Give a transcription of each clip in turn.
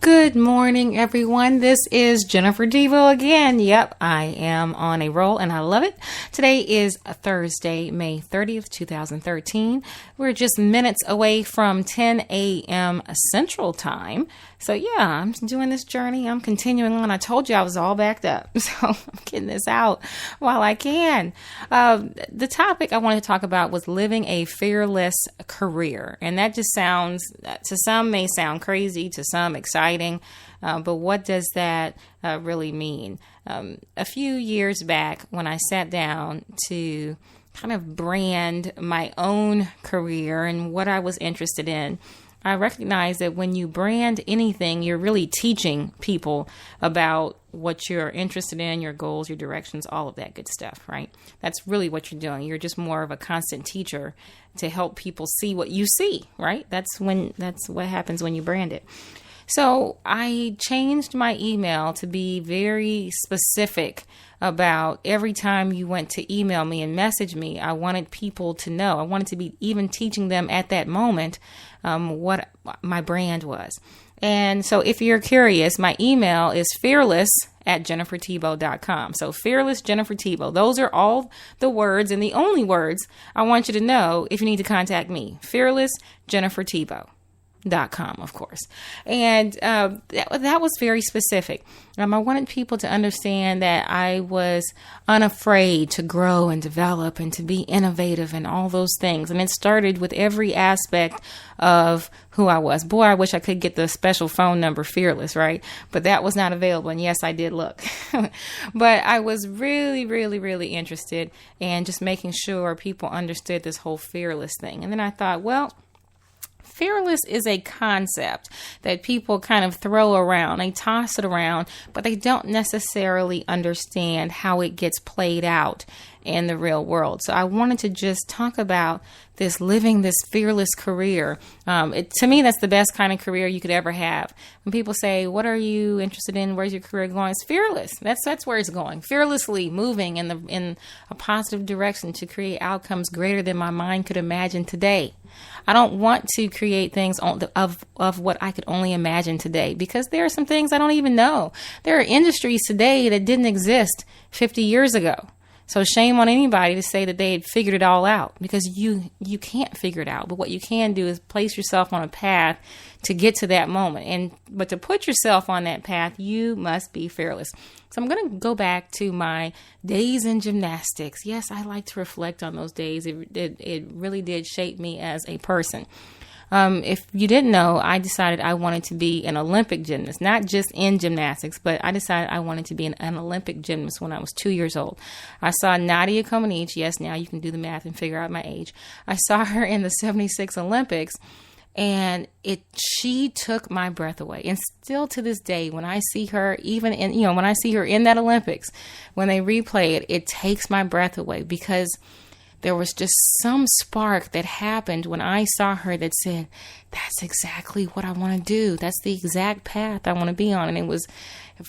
Good morning, everyone. This is Jennifer Devo again. Yep, I am on a roll and I love it. Today is Thursday, May 30th, 2013. We're just minutes away from 10 a.m. Central Time. So yeah, I'm doing this journey. I'm continuing on. I told you I was all backed up. So I'm getting this out while I can. The topic I wanted to talk about was living a fearless career. And that just sounds, to some may sound crazy, to some exciting. But what does that really mean? A few years back when I sat down to kind of brand my own career and what I was interested in, I recognize that when you brand anything, you're really teaching people about what you're interested in, your goals, your directions, all of that good stuff, right? That's really what you're doing. You're just more of a constant teacher to help people see what you see, right? That's what happens when you brand it. So I changed my email to be very specific about every time you went to email me and message me. I wanted people to know. I wanted to be even teaching them at that moment what my brand was. And so if you're curious, my email is fearless@jennifertebow.com. So fearless Jennifer Tebow. Those are all the words and the only words I want you to know if you need to contact me. Fearless Jennifer Tebow.com, of course. And that was very specific. I wanted people to understand that I was unafraid to grow and develop and to be innovative and all those things. And it started with every aspect of who I was. Boy, I wish I could get the special phone number Fearless, right? But that was not available. And yes, I did look. But I was really, really, really interested in just making sure people understood this whole fearless thing. And then I thought, well, fearless is a concept that people kind of throw around. They toss it around, but they don't necessarily understand how it gets played out in the real world. So I wanted to just talk about this living this fearless career. To me, that's the best kind of career you could ever have. When people say, what are you interested in? Where's your career going? It's fearless. That's where it's going. Fearlessly moving in a positive direction to create outcomes greater than my mind could imagine today. I don't want to create things of what I could only imagine today, because there are some things I don't even know. There are industries today that didn't exist 50 years ago. So shame on anybody to say that they had figured it all out, because you can't figure it out. But what you can do is place yourself on a path to get to that moment. But to put yourself on that path, you must be fearless. So I'm going to go back to my days in gymnastics. Yes, I like to reflect on those days. It really did shape me as a person. If you didn't know, I decided I wanted to be an Olympic gymnast, not just in gymnastics, but I decided I wanted to be an Olympic gymnast when I was 2 years old. I saw Nadia Comaneci. Yes, now you can do the math and figure out my age. I saw her in the 76 Olympics, and she took my breath away. And still to this day, when I see her, when I see her in that Olympics, when they replay it, it takes my breath away, because there was just some spark that happened when I saw her that said, that's exactly what I want to do. That's the exact path I want to be on. And it was,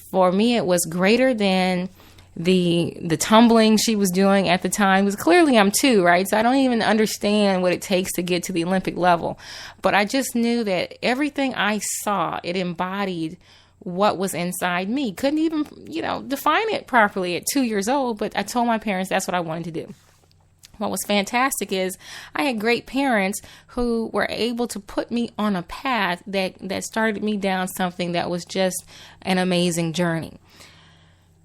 for me, it was greater than the tumbling she was doing at the time. Because clearly I'm 2, right? So I don't even understand what it takes to get to the Olympic level. But I just knew that everything I saw, it embodied what was inside me. Couldn't even, define it properly at 2 years old. But I told my parents that's what I wanted to do. What was fantastic is I had great parents who were able to put me on a path that started me down something that was just an amazing journey.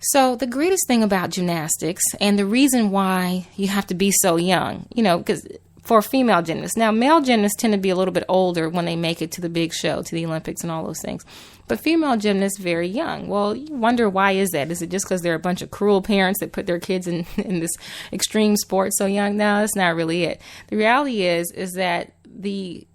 So the greatest thing about gymnastics, and the reason why you have to be so young, because for female gymnasts, now male gymnasts tend to be a little bit older when they make it to the big show, to the Olympics and all those things. But female gymnasts very young. Well, you wonder, why is that? Is it just because they're a bunch of cruel parents that put their kids in this extreme sport so young? No, that's not really it. The reality is that the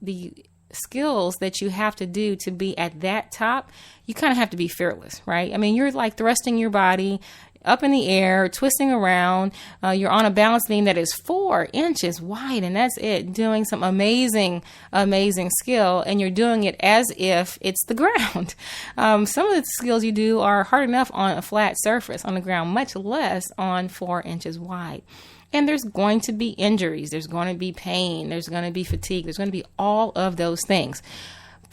skills that you have to do to be at that top, you kind of have to be fearless, right? I mean, you're like thrusting your body up in the air, twisting around. You're on a balance beam that is 4 inches wide, and that's it, doing some amazing, amazing skill, and you're doing it as if it's the ground. Some of the skills you do are hard enough on a flat surface on the ground, much less on 4 inches wide. And there's going to be injuries, there's going to be pain, there's going to be fatigue, there's going to be all of those things.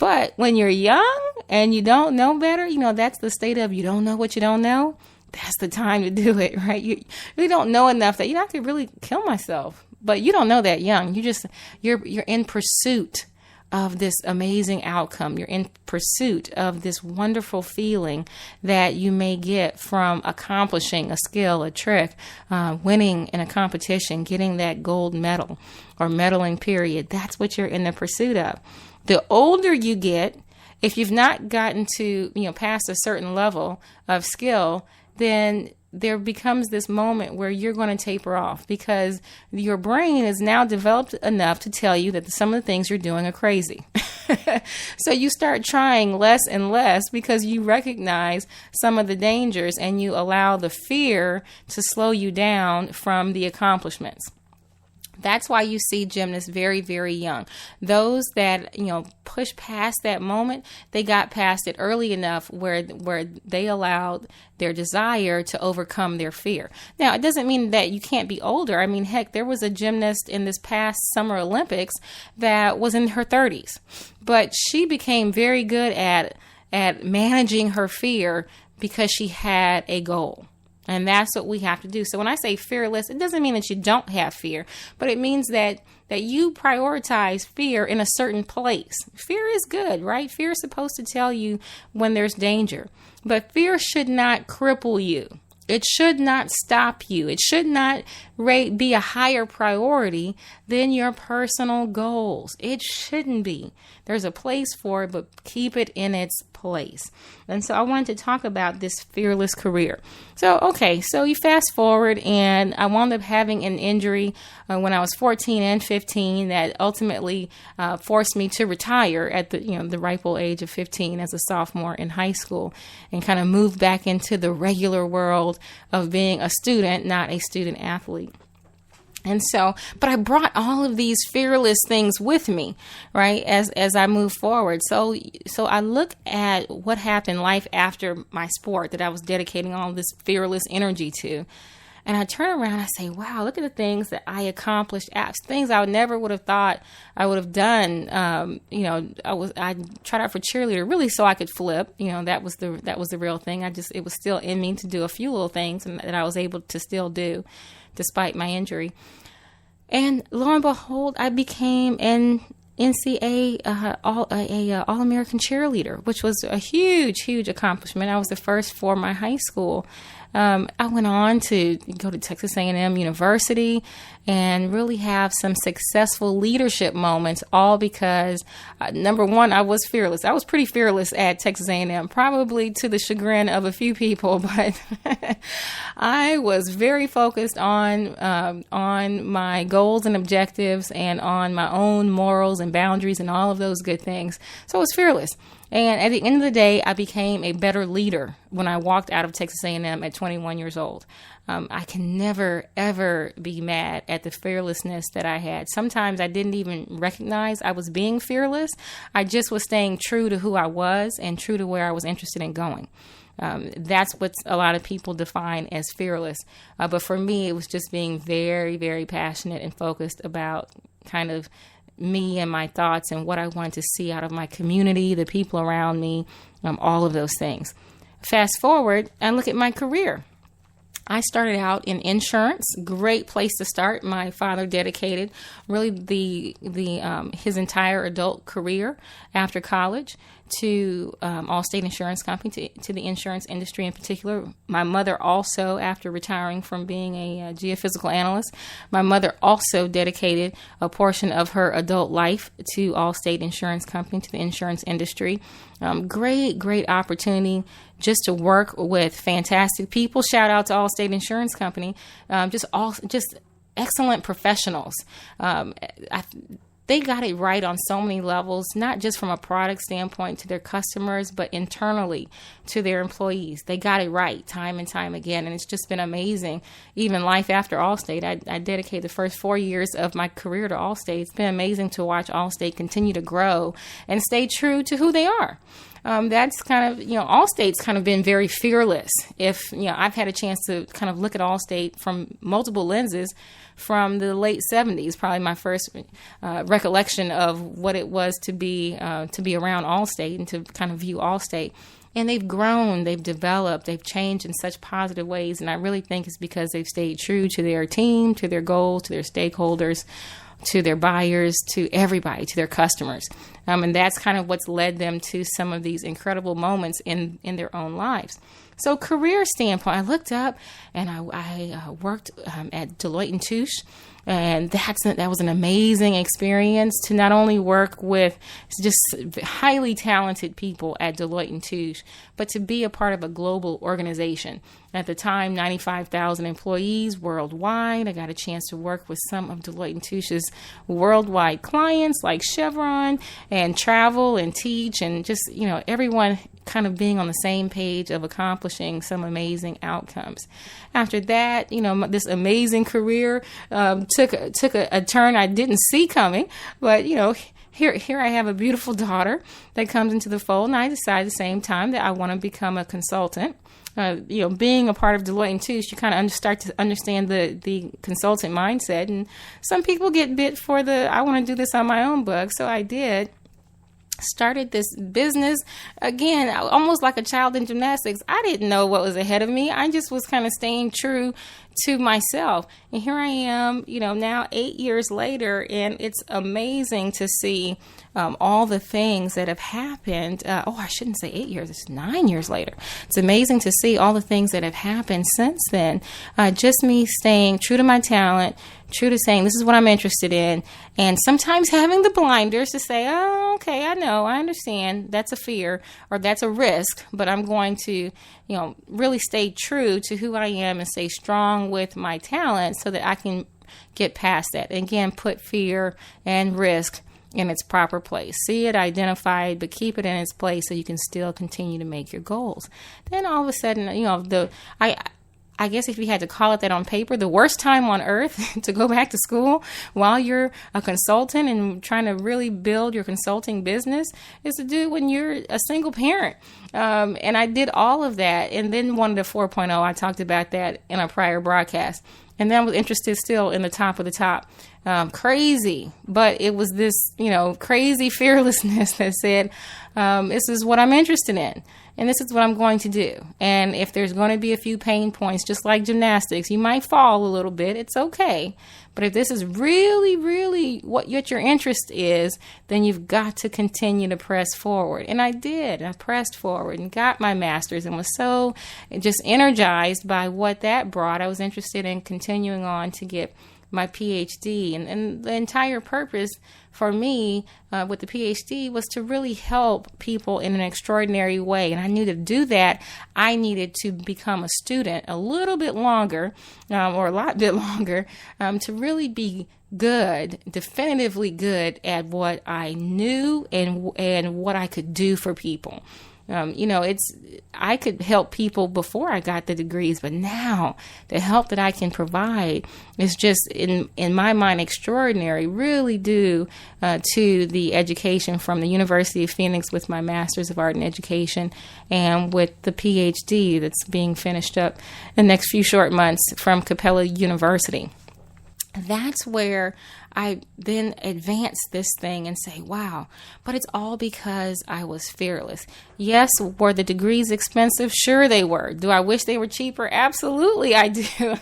But when you're young, and you don't know better, that's the state of you don't know what you don't know. That's the time to do it, right? You really don't know enough that I could really kill myself, but you don't know that young. You're in pursuit of this amazing outcome. You're in pursuit of this wonderful feeling that you may get from accomplishing a skill, a trick, winning in a competition, getting that gold medal or medaling period. That's what you're in the pursuit of. The older you get, if you've not gotten to, past a certain level of skill, then there becomes this moment where you're going to taper off because your brain is now developed enough to tell you that some of the things you're doing are crazy. So you start trying less and less because you recognize some of the dangers and you allow the fear to slow you down from the accomplishments. That's why you see gymnasts very, very young. Those that, push past that moment, they got past it early enough where they allowed their desire to overcome their fear. Now, it doesn't mean that you can't be older. I mean, heck, there was a gymnast in this past Summer Olympics that was in her 30s, but she became very good at managing her fear because she had a goal. And that's what we have to do. So when I say fearless, it doesn't mean that you don't have fear, but it means that you prioritize fear in a certain place. Fear is good, right? Fear is supposed to tell you when there's danger, but fear should not cripple you. It should not stop you. It should not be a higher priority than your personal goals. It shouldn't be. There's a place for it, but keep it in its place. And so I wanted to talk about this fearless career. So you fast forward, and I wound up having an injury when I was 14 and 15 that ultimately forced me to retire at the ripe old age of 15 as a sophomore in high school, and kind of move back into the regular world of being a student, not a student athlete. And so, but I brought all of these fearless things with me, right, as I move forward. So I look at what happened life after my sport that I was dedicating all this fearless energy to. And I turn around and I say, wow, look at the things that I accomplished, things I never would have thought I would have done. I tried out for cheerleader really so I could flip. That was the real thing. It was still in me to do a few little things that I was able to still do despite my injury. And lo and behold, I became an NCAA All-American cheerleader, which was a huge, huge accomplishment. I was the first for my high school. I went on to go to Texas A&M University and really have some successful leadership moments, all because, number one, I was fearless. I was pretty fearless at Texas A&M, probably to the chagrin of a few people, but I was very focused on my goals and objectives and on my own morals and boundaries and all of those good things. So I was fearless. And at the end of the day, I became a better leader when I walked out of Texas A&M at 21 years old. I can never, ever be mad at the fearlessness that I had. Sometimes I didn't even recognize I was being fearless. I just was staying true to who I was and true to where I was interested in going. That's what a lot of people define as fearless. But for me, it was just being very, very passionate and focused about kind of me and my thoughts and what I wanted to see out of my community, the people around me, all of those things. Fast forward and look at my career. I started out in insurance. Great place to start. My father dedicated really his entire adult career after college to Allstate Insurance Company, to the insurance industry in particular. My mother also, after retiring from being a geophysical analyst, my mother also dedicated a portion of her adult life to Allstate Insurance Company, to the insurance industry. Great opportunity just to work with fantastic people. Shout out to Allstate Insurance Company. Just excellent professionals. They got it right on so many levels, not just from a product standpoint to their customers, but internally to their employees. They got it right time and time again, and it's just been amazing. Even life after Allstate, I dedicated the first 4 years of my career to Allstate. It's been amazing to watch Allstate continue to grow and stay true to who they are. that's kind of, Allstate's kind of been very fearless. If, I've had a chance to kind of look at Allstate from multiple lenses from the late 70s, probably my first recollection of what it was to be around Allstate and to kind of view Allstate. And they've grown, they've developed, they've changed in such positive ways. And I really think it's because they've stayed true to their team, to their goals, to their stakeholders, to their buyers, to everybody, to their customers. And that's kind of what's led them to some of these incredible moments in their own lives. So career standpoint, I looked up and I worked at Deloitte & Touche. And that was an amazing experience to not only work with just highly talented people at Deloitte & Touche, but to be a part of a global organization. At the time, 95,000 employees worldwide. I got a chance to work with some of Deloitte & Touche's worldwide clients like Chevron, and travel and teach, and just, everyone kind of being on the same page of accomplishing some amazing outcomes. After that, this amazing career took a turn I didn't see coming, but here I have a beautiful daughter that comes into the fold, and I decide at the same time that I want to become a consultant. Being a part of Deloitte & Touche, you kind of start to understand the consultant mindset, and some people get bit for I want to do this on my own bug, so I did. Started this business, again, almost like a child in gymnastics. I didn't know what was ahead of me. I just was kind of staying true to myself. And here I am, now 8 years later, and it's amazing to see all the things that have happened. I shouldn't say 8 years. It's 9 years later. It's amazing to see all the things that have happened since then. Just me staying true to my talent, true to saying this is what I'm interested in, and sometimes having the blinders to say, oh, okay, I know, I understand, that's a fear or that's a risk, but I'm going to, really stay true to who I am and stay strong with my talent so that I can get past that. And again, put fear and risk in its proper place. See it, identify it, but keep it in its place so you can still continue to make your goals. Then all of a sudden, I guess if you had to call it that on paper, the worst time on earth to go back to school while you're a consultant and trying to really build your consulting business is to do when you're a single parent. And I did all of that. And then wanted a 4.0. I talked about that in a prior broadcast. And then I was interested still in the top of the top. Crazy. But it was this, crazy fearlessness that said, this is what I'm interested in. And this is what I'm going to do. And if there's going to be a few pain points, just like gymnastics, you might fall a little bit. It's okay. But if this is really, really what your interest is, then you've got to continue to press forward. And I did. I pressed forward and got my master's and was so just energized by what that brought. I was interested in continuing on to get my PhD. And the entire purpose for me with the PhD was to really help people in an extraordinary way. And I knew to do that, I needed to become a student a little bit longer, or a lot bit longer, to really be good, definitively good at what I knew and what I could do for people. I could help people before I got the degrees, but now the help that I can provide is just, in my mind, extraordinary, really due to the education from the University of Phoenix with my Master's of Art in Education and with the PhD that's being finished up in the next few short months from Capella University. That's where I then advance this thing and say, wow, but it's all because I was fearless. Yes, were the degrees expensive? Sure they were. Do I wish they were cheaper? Absolutely I do.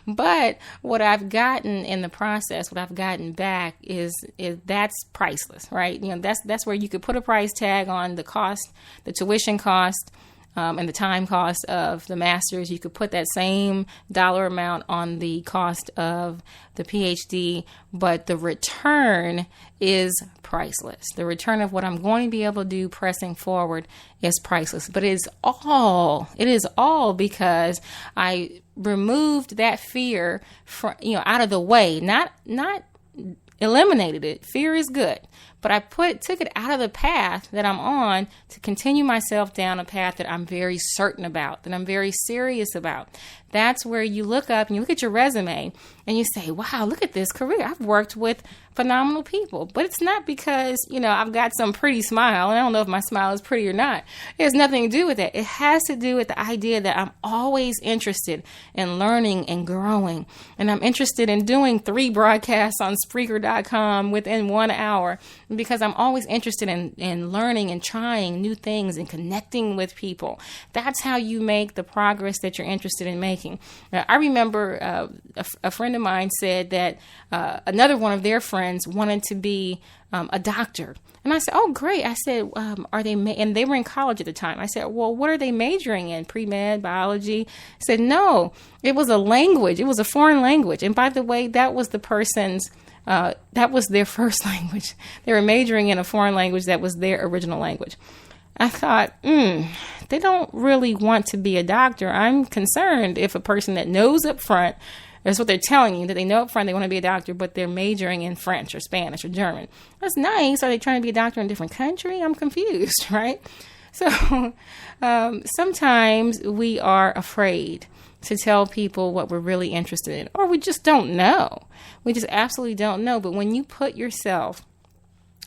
But what I've gotten in the process, what I've gotten back is that's priceless, right? That's where you could put a price tag on the cost, the tuition cost, and the time cost of the master's. You could put that same dollar amount on the cost of the PhD, but the return is priceless. The return of what I'm going to be able to do pressing forward is priceless. But it is all because I removed that fear from, out of the way, not eliminated it. Fear is good, but I took it out of the path that I'm on to continue myself down a path that I'm very certain about, that I'm very serious about. That's where you look up and you look at your resume and you say, wow, look at this career. I've worked with phenomenal people. But it's not because, I've got some pretty smile. And I don't know if my smile is pretty or not. It has nothing to do with that. It has to do with the idea that I'm always interested in learning and growing. And I'm interested in doing 3 broadcasts on Spreaker.com within 1 hour because I'm always interested in learning and trying new things and connecting with people. That's how you make the progress that you're interested in making. Now, I remember a friend of mine said that another one of their friends wanted to be a doctor. And I said, oh, great. I said, are they, and they were in college at the time. I said, well, what are they majoring in? Pre-med, biology? I said, no, it was a language. It was a foreign language. And by the way, that was the person's, that was their first language. They were majoring in a foreign language that was their original language. I thought, they don't really want to be a doctor. I'm concerned if a person that knows up front, that's what they're telling you, that they know up front they want to be a doctor, but they're majoring in French or Spanish or German. That's nice. Are they trying to be a doctor in a different country? I'm confused, right? So sometimes we are afraid to tell people what we're really interested in, or we just don't know. We just absolutely don't know. But when you put yourself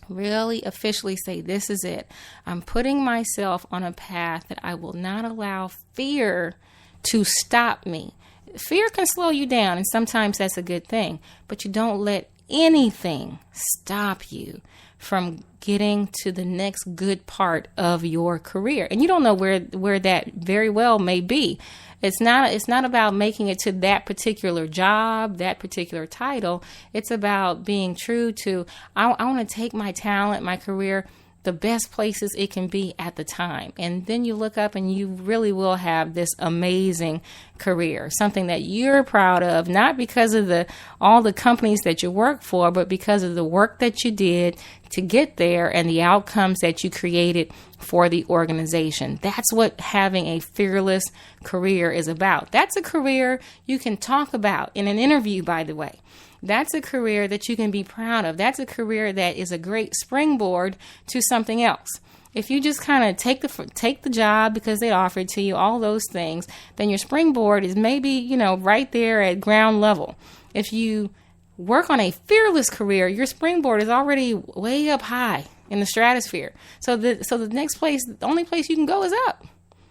really officially say, this is it. I'm putting myself on a path that I will not allow fear to stop me. Fear can slow you down, and sometimes that's a good thing, but you don't let anything stop you from getting to the next good part of your career. And you don't know where that very well may be. It's not about making it to that particular job, that particular title. It's about being true to, I want to take my talent, my career, the best places it can be at the time. And then you look up and you really will have this amazing career, something that you're proud of, not because of all the companies that you work for, but because of the work that you did to get there and the outcomes that you created for the organization. That's what having a fearless career is about. That's a career you can talk about in an interview, by the way. That's a career that you can be proud of. That's a career that is a great springboard to something else. If you just kind of take the job because they offer it to you, all those things, then your springboard is maybe, right there at ground level. If you work on a fearless career, your springboard is already way up high in the stratosphere. So the next place, the only place you can go is up.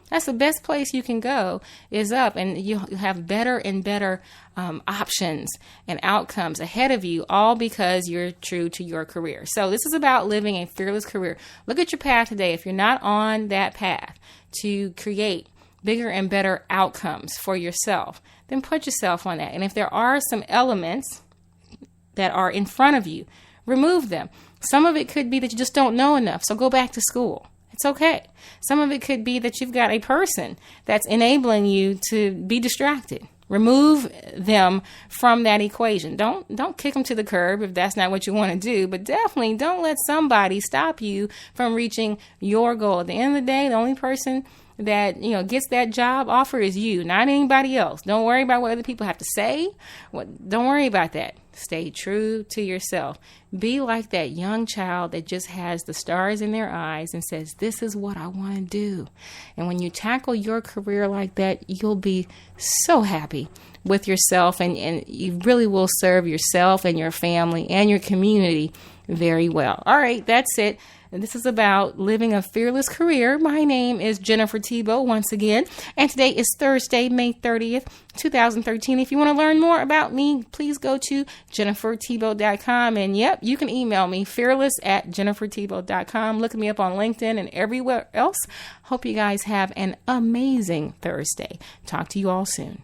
That's the best place you can go is up, and you have better and better options and outcomes ahead of you, all because you're true to your career. So this is about living a fearless career. Look at your path today. If you're not on that path to create bigger and better outcomes for yourself, then put yourself on that. And if there are some elements that are in front of you, remove them. Some of it could be that you just don't know enough, so go back to school. It's okay. Some of it could be that you've got a person that's enabling you to be distracted. Remove them from that equation. Don't kick them to the curb if that's not what you want to do, but definitely don't let somebody stop you from reaching your goal. At the end of the day, the only person that gets that job offer is you, not anybody else. Don't worry about what other people have to say. Don't worry about that. Stay true to yourself. Be like that young child that just has the stars in their eyes and says, this is what I want to do. And when you tackle your career like that, you'll be so happy with yourself, and you really will serve yourself and your family and your community very well. All right, that's it. And this is about living a fearless career. My name is Jennifer Thibault once again, and today is Thursday, May 30th, 2013. If you want to learn more about me, please go to jenniferthibault.com. And yep, you can email me, fearless@jenniferthibault.com. Look me up on LinkedIn and everywhere else. Hope you guys have an amazing Thursday. Talk to you all soon.